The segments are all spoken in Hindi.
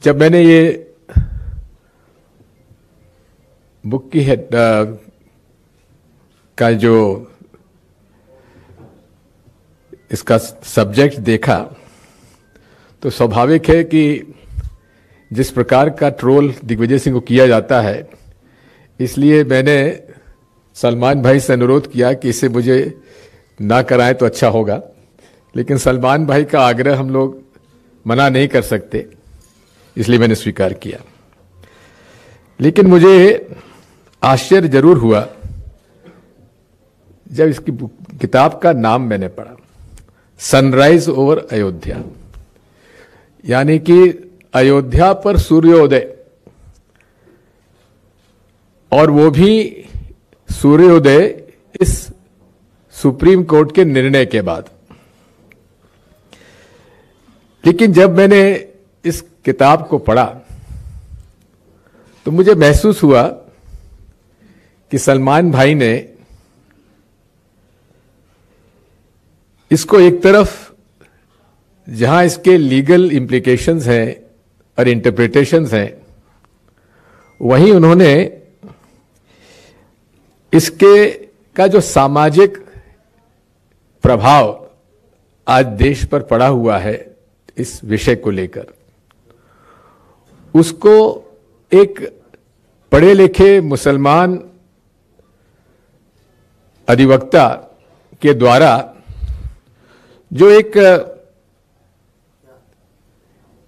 जब मैंने ये बुक की हेड का जो इसका सब्जेक्ट देखा तो स्वाभाविक है कि जिस प्रकार का ट्रोल दिग्विजय सिंह को किया जाता है, इसलिए मैंने सलमान भाई से अनुरोध किया कि इसे मुझे ना कराएं तो अच्छा होगा, लेकिन सलमान भाई का आग्रह हम लोग मना नहीं कर सकते, इसलिए मैंने स्वीकार किया। लेकिन मुझे आश्चर्य जरूर हुआ जब इसकी किताब का नाम मैंने पढ़ा, सनराइज ओवर अयोध्या, यानी कि अयोध्या पर सूर्योदय, और वो भी सूर्योदय इस सुप्रीम कोर्ट के निर्णय के बाद। लेकिन जब मैंने इस किताब को पढ़ा तो मुझे महसूस हुआ कि सलमान भाई ने इसको एक तरफ जहां इसके लीगल इंप्लीकेशंस हैं और इंटरप्रिटेशंस हैं, वहीं उन्होंने इसके का जो सामाजिक प्रभाव आज देश पर पड़ा हुआ है इस विषय को लेकर, उसको एक पढ़े लिखे मुसलमान अधिवक्ता के द्वारा जो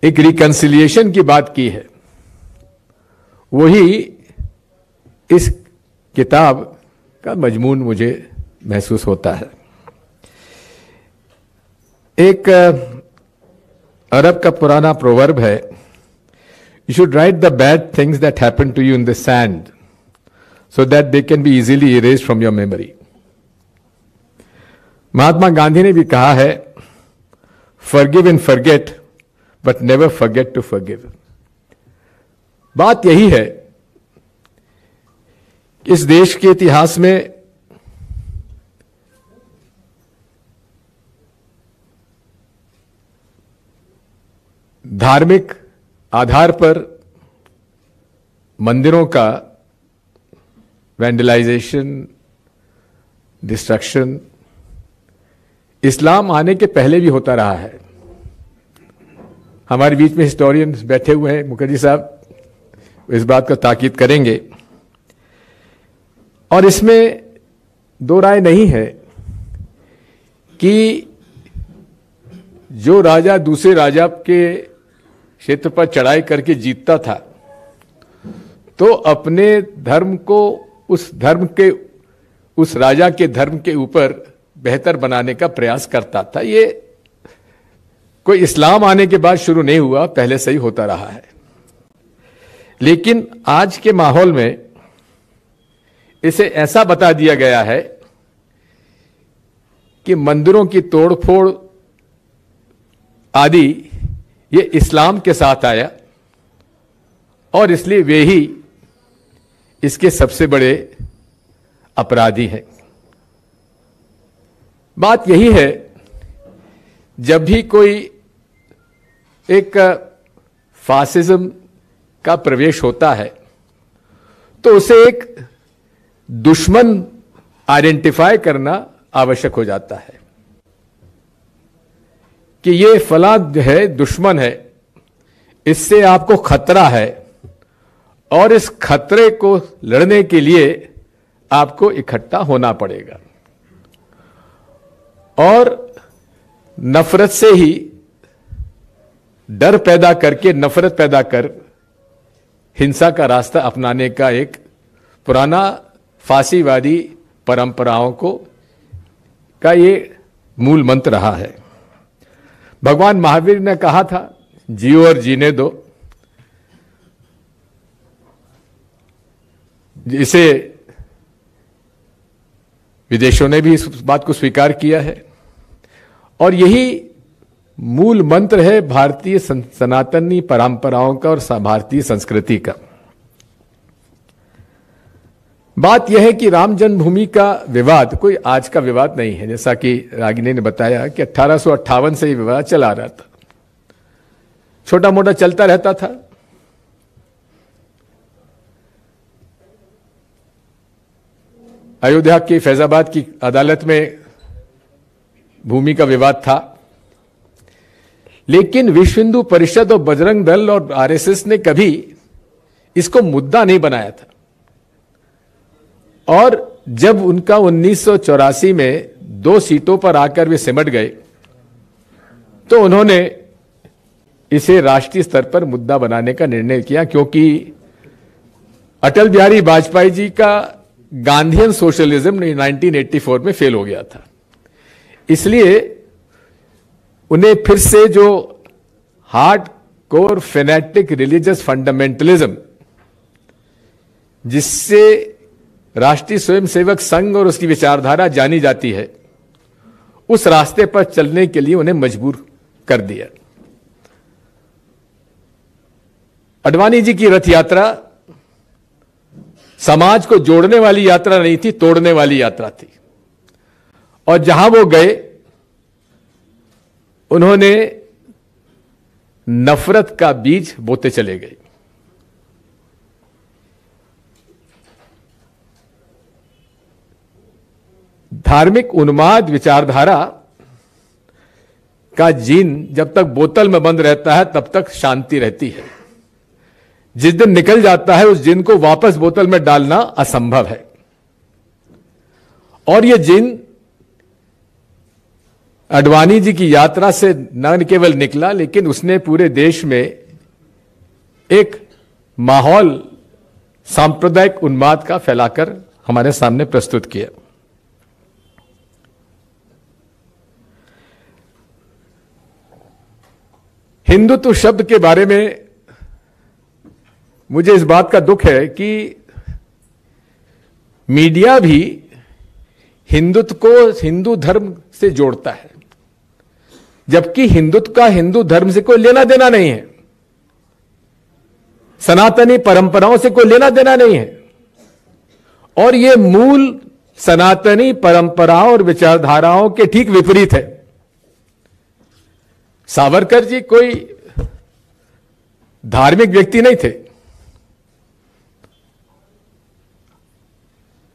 एक रिकंसिलिएशन की बात की है, वही इस किताब का मजमून मुझे महसूस होता है। एक अरब का पुराना प्रोवर्ब है, you should write the bad things that happen to you in the sand so that they can be easily erased from your memory. Mahatma Gandhi ने भी कहा है, forgive and forget but never forget to forgive. बात यही है, इस देश के इतिहास में धार्मिक आधार पर मंदिरों का वैंडलाइजेशन, डिस्ट्रक्शन इस्लाम आने के पहले भी होता रहा है। हमारे बीच में हिस्टोरियंस बैठे हुए हैं, मुखर्जी साहब इस बात का ताकीद करेंगे, और इसमें दो राय नहीं है कि जो राजा दूसरे राजा के क्षेत्र पर चढ़ाई करके जीतता था तो अपने धर्म को उस राजा के धर्म के ऊपर बेहतर बनाने का प्रयास करता था। ये कोई इस्लाम आने के बाद शुरू नहीं हुआ, पहले से ही होता रहा है। लेकिन आज के माहौल में इसे ऐसा बता दिया गया है कि मंदिरों की तोड़फोड़ आदि ये इस्लाम के साथ आया और इसलिए वे ही इसके सबसे बड़े अपराधी हैं। बात यही है, जब भी कोई एक फासिज्म का प्रवेश होता है तो उसे एक दुश्मन आइडेंटिफाई करना आवश्यक हो जाता है कि ये फला है, दुश्मन है, इससे आपको खतरा है और इस खतरे को लड़ने के लिए आपको इकट्ठा होना पड़ेगा। और नफरत से ही डर पैदा करके, नफरत पैदा कर हिंसा का रास्ता अपनाने का एक पुराना फासीवादी परंपराओं का ये मूल मंत्र रहा है। भगवान महावीर ने कहा था, जियो और जीने दो। इसे विदेशों ने भी इस बात को स्वीकार किया है और यही मूल मंत्र है भारतीय सनातनी परंपराओं का और भारतीय संस्कृति का। बात यह है कि राम जन्मभूमि का विवाद कोई आज का विवाद नहीं है। जैसा कि रागिनी ने बताया कि 1858 से ये विवाद चला रहा था, छोटा मोटा चलता रहता था। अयोध्या की फैजाबाद की अदालत में भूमि का विवाद था, लेकिन विश्व हिंदू परिषद और बजरंग दल और आरएसएस ने कभी इसको मुद्दा नहीं बनाया था। और जब उनका 1984 में 2 सीटों पर आकर वे सिमट गए तो उन्होंने इसे राष्ट्रीय स्तर पर मुद्दा बनाने का निर्णय किया, क्योंकि अटल बिहारी वाजपेयी जी का गांधीयन सोशलिज्म 1984 में फेल हो गया था। इसलिए उन्हें फिर से जो hard core phonetic religious fundamentalism, जिससे राष्ट्रीय स्वयंसेवक संघ और उसकी विचारधारा जानी जाती है, उस रास्ते पर चलने के लिए उन्हें मजबूर कर दिया। अडवाणी जी की रथ यात्रा समाज को जोड़ने वाली यात्रा नहीं थी, तोड़ने वाली यात्रा थी। और जहां वो गए उन्होंने नफरत का बीज बोते चले गए। धार्मिक उन्माद विचारधारा का जीन जब तक बोतल में बंद रहता है तब तक शांति रहती है। जिस दिन निकल जाता है उस जिन को वापस बोतल में डालना असंभव है। और यह जिन अडवाणी जी की यात्रा से न केवल निकला, लेकिन उसने पूरे देश में एक माहौल सांप्रदायिक उन्माद का फैलाकर हमारे सामने प्रस्तुत किया। हिंदुत्व शब्द के बारे में मुझे इस बात का दुख है कि मीडिया भी हिंदुत्व को हिंदू धर्म से जोड़ता है, जबकि हिंदुत्व का हिंदू धर्म से कोई लेना देना नहीं है, सनातनी परंपराओं से कोई लेना देना नहीं है। और यह मूल सनातनी परंपराओं और विचारधाराओं के ठीक विपरीत है। सावरकर जी कोई धार्मिक व्यक्ति नहीं थे।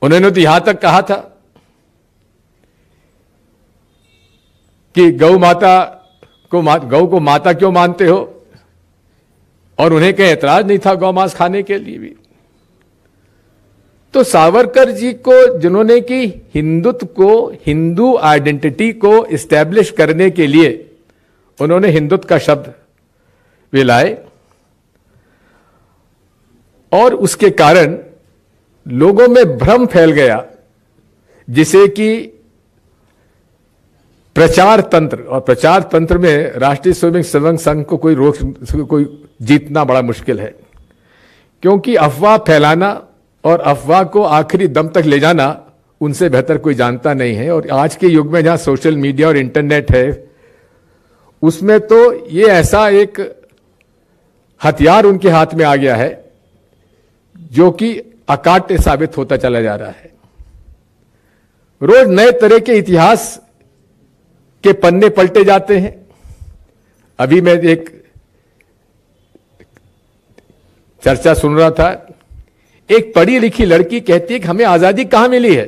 उन्होंने तो यहां तक कहा था कि गौ को माता क्यों मानते हो, और उन्हें कहीं एतराज नहीं था गौ मांस खाने के लिए भी। तो सावरकर जी को जिन्होंने कि हिंदुत्व को, हिंदू आइडेंटिटी को इस्टेब्लिश करने के लिए उन्होंने हिंदुत्व का शब्द वे लाए, और उसके कारण लोगों में भ्रम फैल गया, जिसे कि प्रचार तंत्र, और प्रचार तंत्र में राष्ट्रीय स्वयंसेवक संघ को कोई जीतना बड़ा मुश्किल है, क्योंकि अफवाह फैलाना और अफवाह को आखिरी दम तक ले जाना उनसे बेहतर कोई जानता नहीं है। और आज के युग में जहां सोशल मीडिया और इंटरनेट है, उसमें तो ये ऐसा एक हथियार उनके हाथ में आ गया है जो कि अकाट्य साबित होता चला जा रहा है। रोज नए तरह के इतिहास के पन्ने पलटे जाते हैं। अभी मैं एक चर्चा सुन रहा था, एक पढ़ी लिखी लड़की कहती है कि हमें आजादी कहां मिली है,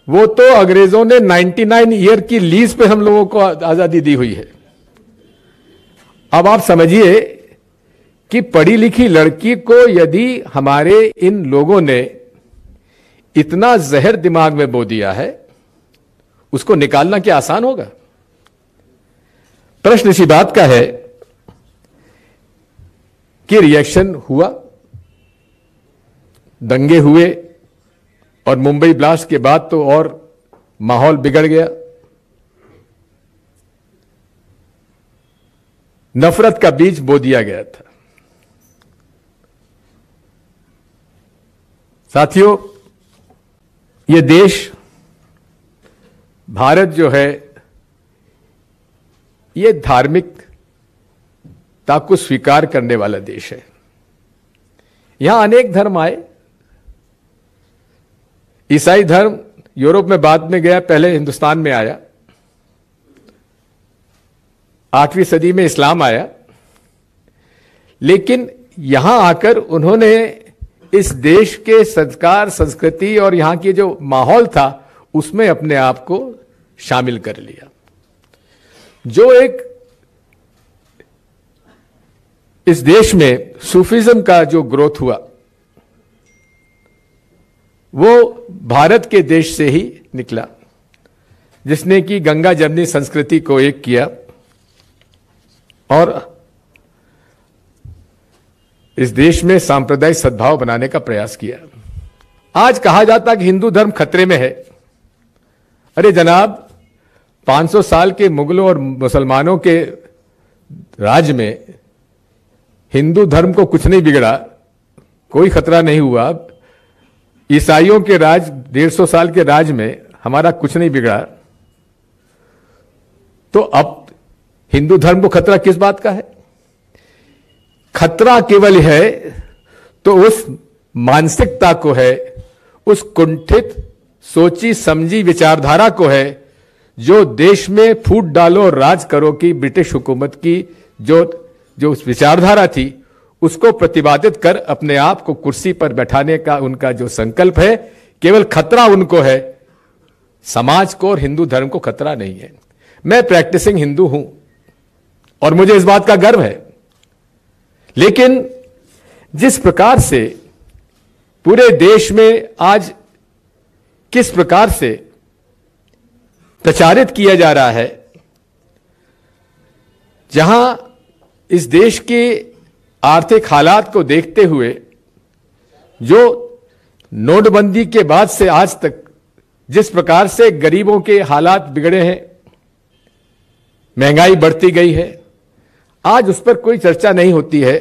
वो तो अंग्रेजों ने 99 ईयर की लीज पे हम लोगों को आजादी दी हुई है। अब आप समझिए कि पढ़ी लिखी लड़की को यदि हमारे इन लोगों ने इतना जहर दिमाग में बो दिया है, उसको निकालना क्या आसान होगा? प्रश्न इसी बात का है कि रिएक्शन हुआ, दंगे हुए, और मुंबई ब्लास्ट के बाद तो और माहौल बिगड़ गया। नफरत का बीज बो दिया गया था। साथियों, ये देश भारत जो है, ये धार्मिकता को स्वीकार करने वाला देश है। यहां अनेक धर्म आए। ईसाई धर्म यूरोप में बाद में गया, पहले हिंदुस्तान में आया। 8वीं सदी में इस्लाम आया, लेकिन यहां आकर उन्होंने इस देश के संस्कार, संस्कृति और यहां की जो माहौल था उसमें अपने आप को शामिल कर लिया। जो एक इस देश में सूफीज्म का जो ग्रोथ हुआ वो भारत के देश से ही निकला, जिसने कि गंगा जमनी संस्कृति को एक किया और इस देश में सांप्रदायिक सद्भाव बनाने का प्रयास किया। आज कहा जाता कि हिंदू धर्म खतरे में है। अरे जनाब, 500 साल के मुगलों और मुसलमानों के राज में हिंदू धर्म को कुछ नहीं बिगड़ा, कोई खतरा नहीं हुआ। ईसाइयों के राज 150 साल के राज में हमारा कुछ नहीं बिगड़ा, तो अब हिंदू धर्म को खतरा किस बात का है? खतरा केवल है तो उस मानसिकता को है, उस कुंठित सोची समझी विचारधारा को है जो देश में फूट डालो राज करो की ब्रिटिश हुकूमत की जो उस विचारधारा थी उसको प्रतिपादित कर अपने आप को कुर्सी पर बैठाने का उनका जो संकल्प है, केवल खतरा उनको है, समाज को और हिंदू धर्म को खतरा नहीं है। मैं प्रैक्टिसिंग हिंदू हूं और मुझे इस बात का गर्व है, लेकिन जिस प्रकार से पूरे देश में आज किस प्रकार से प्रचारित किया जा रहा है, जहां इस देश के आर्थिक हालात को देखते हुए जो नोटबंदी के बाद से आज तक जिस प्रकार से गरीबों के हालात बिगड़े हैं, महंगाई बढ़ती गई है, आज उस पर कोई चर्चा नहीं होती है।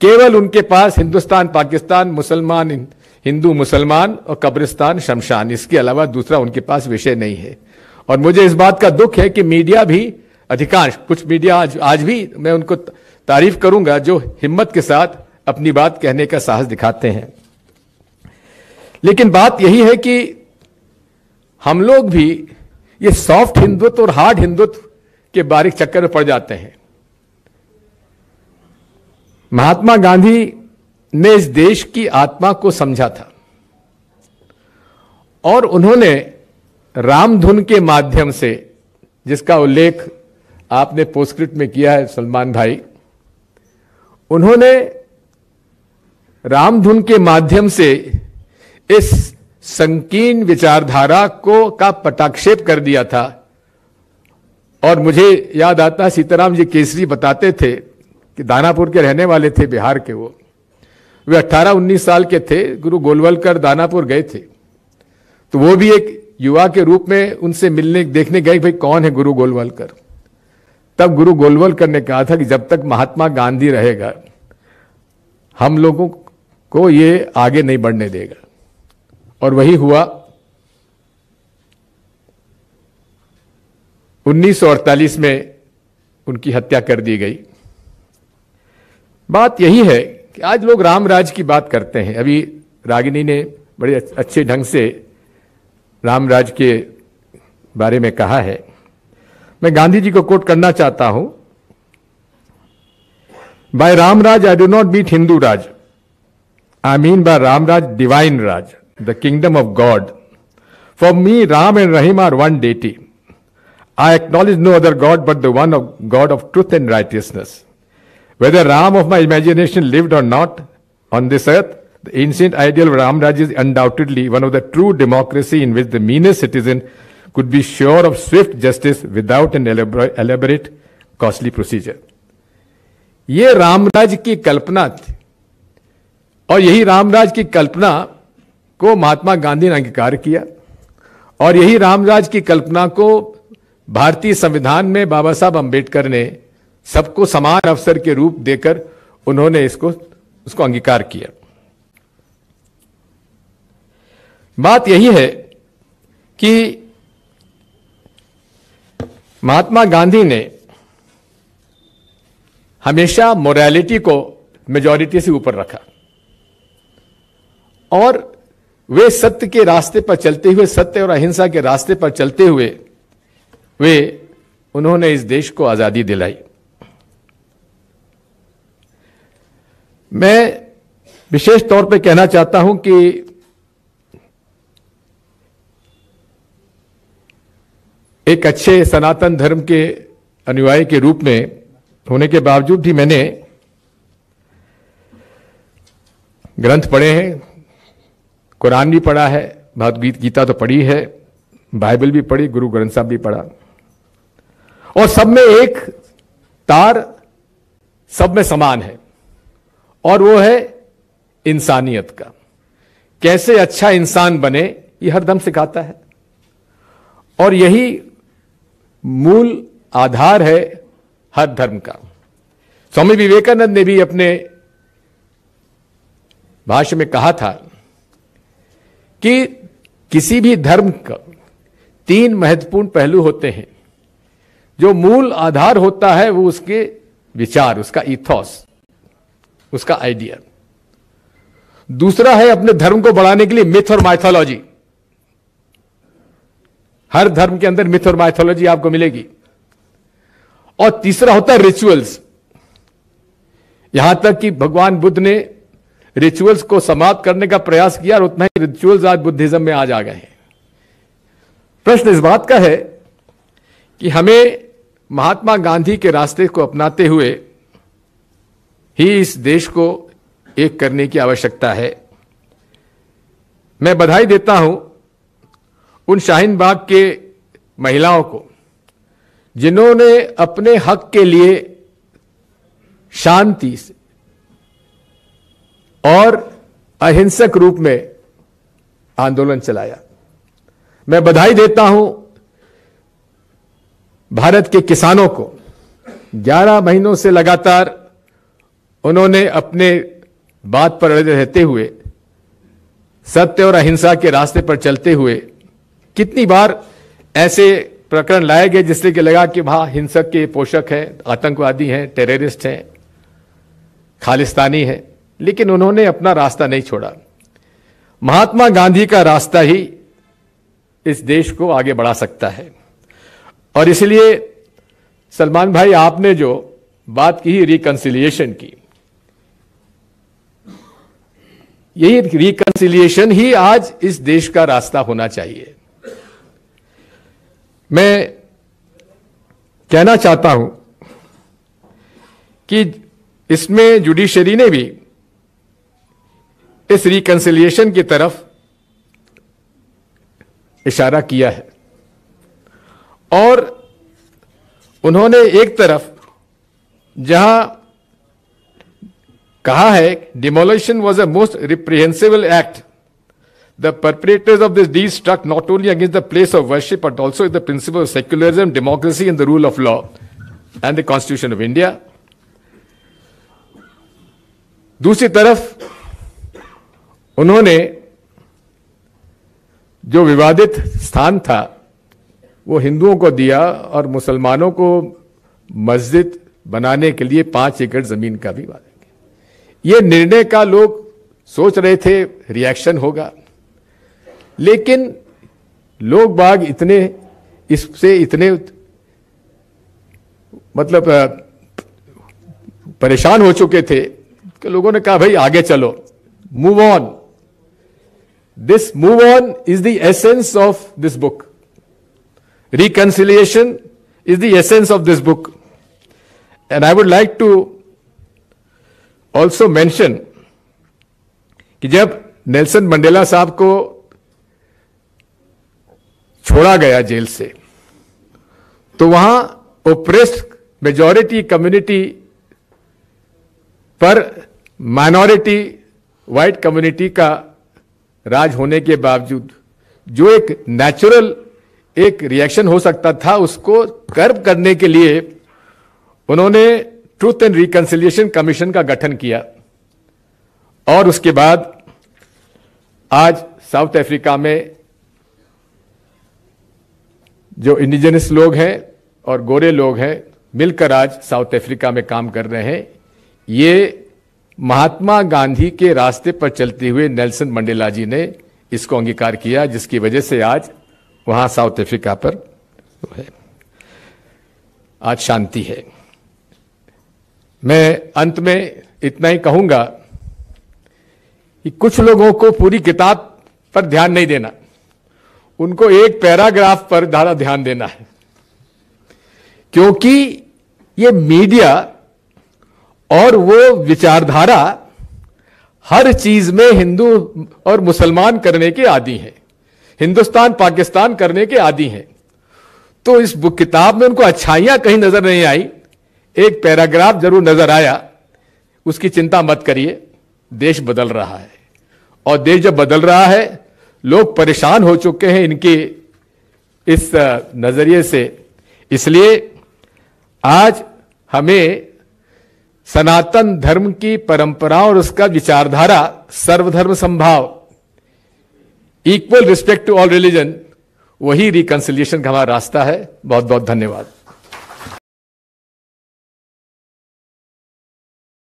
केवल उनके पास हिंदुस्तान पाकिस्तान, मुसलमान हिंदू मुसलमान और कब्रिस्तान शमशान, इसके अलावा दूसरा उनके पास विषय नहीं है। और मुझे इस बात का दुख है कि मीडिया भी, अधिकांश कुछ मीडिया आज भी मैं उनको तारीफ करूंगा जो हिम्मत के साथ अपनी बात कहने का साहस दिखाते हैं। लेकिन बात यही है कि हम लोग भी ये सॉफ्ट हिंदुत्व और हार्ड हिंदुत्व के बारीक चक्कर में पड़ जाते हैं। महात्मा गांधी ने इस देश की आत्मा को समझा था और उन्होंने रामधुन के माध्यम से, जिसका उल्लेख आपने पोस्टस्क्रिप्ट में किया है सलमान भाई, उन्होंने रामधुन के माध्यम से इस संकीर्ण विचारधारा को का पटाक्षेप कर दिया था। और मुझे याद आता है सीताराम जी केसरी बताते थे कि दानापुर के रहने वाले थे, बिहार के। वे 18-19 साल के थे, गुरु गोलवलकर दानापुर गए थे, तो वो भी एक युवा के रूप में उनसे मिलने देखने गए, भाई कौन है गुरु गोलवलकर। तब गुरु गोलवलकर ने कहा था कि जब तक महात्मा गांधी रहेगा हम लोगों को ये आगे नहीं बढ़ने देगा। और वही हुआ। 1948 में उनकी हत्या कर दी गई। बात यही है कि आज लोग राम राज की बात करते हैं। अभी रागिनी ने बड़े अच्छे ढंग से राम राज के बारे में कहा है। मैं गांधी जी को कोट करना चाहता हूं। By Ram Raj I do not mean Hindu Raj, I mean by Ram Raj divine Raj, the kingdom of God. For me Ram and Rahim are one deity. I acknowledge no other God but the one of God of truth and righteousness. Whether Ram of my imagination lived or not on this earth, the ancient ideal of Ram Raj is undoubtedly one of the true democracy in which the meanest citizen could be sure of swift justice without an elaborate costly procedure. ये रामराज की कल्पना थी और यही रामराज की कल्पना को महात्मा गांधी ने अंगीकार किया और यही रामराज की कल्पना को भारतीय संविधान में बाबा साहब अंबेडकर ने सबको समान अवसर के रूप देकर उन्होंने उसको अंगीकार किया। बात यही है कि महात्मा गांधी ने हमेशा मोरालिटी को मेजॉरिटी से ऊपर रखा और वे सत्य के रास्ते पर चलते हुए, सत्य और अहिंसा के रास्ते पर चलते हुए उन्होंने इस देश को आजादी दिलाई। मैं विशेष तौर पे कहना चाहता हूं कि एक अच्छे सनातन धर्म के अनुयायी के रूप में होने के बावजूद भी मैंने ग्रंथ पढ़े हैं, कुरान भी पढ़ा है, भगवद गीता तो पढ़ी है, बाइबल भी पढ़ी, गुरु ग्रंथ साहब भी पढ़ा, और सब में एक तार सब में समान है, और वो है इंसानियत का। कैसे अच्छा इंसान बने ये हरदम सिखाता है, और यही मूल आधार है हर धर्म का। स्वामी विवेकानंद ने भी अपने भाष्य में कहा था कि किसी भी धर्म का 3 महत्वपूर्ण पहलू होते हैं। जो मूल आधार होता है वो उसके विचार, उसका इथॉस, उसका आइडिया। दूसरा है अपने धर्म को बढ़ाने के लिए मिथ और माइथोलॉजी। हर धर्म के अंदर मिथ और माइथोलॉजी आपको मिलेगी। और तीसरा होता है रिचुअल्स। यहां तक कि भगवान बुद्ध ने रिचुअल्स को समाप्त करने का प्रयास किया, और उतना ही रिचुअल्स आज बुद्धिज्म में आज आ गए हैं। प्रश्न इस बात का है कि हमें महात्मा गांधी के रास्ते को अपनाते हुए ही इस देश को एक करने की आवश्यकता है। मैं बधाई देता हूं उन शाहीन बाग के महिलाओं को जिन्होंने अपने हक के लिए शांति से और अहिंसक रूप में आंदोलन चलाया। मैं बधाई देता हूं भारत के किसानों को। 11 महीनों से लगातार उन्होंने अपने बात पर अड़े रहते हुए, सत्य और अहिंसा के रास्ते पर चलते हुए, कितनी बार ऐसे प्रकरण लाए गए जिससे कि लगा कि वहां हिंसक के पोषक हैं, आतंकवादी हैं, टेररिस्ट हैं, खालिस्तानी हैं, लेकिन उन्होंने अपना रास्ता नहीं छोड़ा। महात्मा गांधी का रास्ता ही इस देश को आगे बढ़ा सकता है। और इसलिए सलमान भाई, आपने जो बात की रिकंसिलिएशन की, यही रिकंसिलिएशन ही आज इस देश का रास्ता होना चाहिए। मैं कहना चाहता हूं कि इसमें जुडिशरी ने भी इस रिकंसिलिएशन की तरफ इशारा किया है, और उन्होंने एक तरफ जहां कहा है demolition was a most reprehensible act, the perpetrators of this deed struck not only against the place of worship but also the principle of secularism, democracy and the rule of law and the constitution of India. दूसरी तरफ उन्होंने जो विवादित स्थान था वो हिंदुओं को दिया, और मुसलमानों को मस्जिद बनाने के लिए 5 एकड़ जमीन का भी वादा किया। ये निर्णय का लोग सोच रहे थे रिएक्शन होगा, लेकिन लोग बाग इतने इससे इतने मतलब परेशान हो चुके थे कि लोगों ने कहा भाई आगे चलो, move on. This move on is the essence of this book. Reconciliation is the essence of this book. And I would like to also mention कि जब नेल्सन मंडेला साहब को छोड़ा गया जेल से, तो वहां ओप्रेस्ड मेजॉरिटी कम्युनिटी पर माइनॉरिटी व्हाइट कम्युनिटी का राज होने के बावजूद जो एक नेचुरल एक रिएक्शन हो सकता था, उसको कर्ब करने के लिए उन्होंने ट्रूथ एंड रिकंसिलिएशन कमीशन का गठन किया। और उसके बाद आज साउथ अफ्रीका में जो इंडिजिनस लोग हैं और गोरे लोग हैं मिलकर आज साउथ अफ्रीका में काम कर रहे हैं। ये महात्मा गांधी के रास्ते पर चलते हुए नेल्सन मंडेला जी ने इसको अंगीकार किया, जिसकी वजह से आज वहां साउथ अफ्रीका पर है आज शांति है। मैं अंत में इतना ही कहूंगा कि कुछ लोगों को पूरी किताब पर ध्यान नहीं देना, उनको एक पैराग्राफ पर ध्यान देना है, क्योंकि ये मीडिया और वो विचारधारा हर चीज में हिंदू और मुसलमान करने के आदी हैं, हिंदुस्तान पाकिस्तान करने के आदी हैं। तो इस बुक किताब में उनको अच्छाइयां कहीं नजर नहीं आई, एक पैराग्राफ जरूर नजर आया। उसकी चिंता मत करिए, देश बदल रहा है, और देश जब बदल रहा है, लोग परेशान हो चुके हैं इनके इस नजरिए से। इसलिए आज हमें सनातन धर्म की परंपरा और उसका विचारधारा, सर्वधर्म समभाव, equal respect to all religion, वही रिकंसिलिएशन का हमारा रास्ता है। बहुत बहुत धन्यवाद।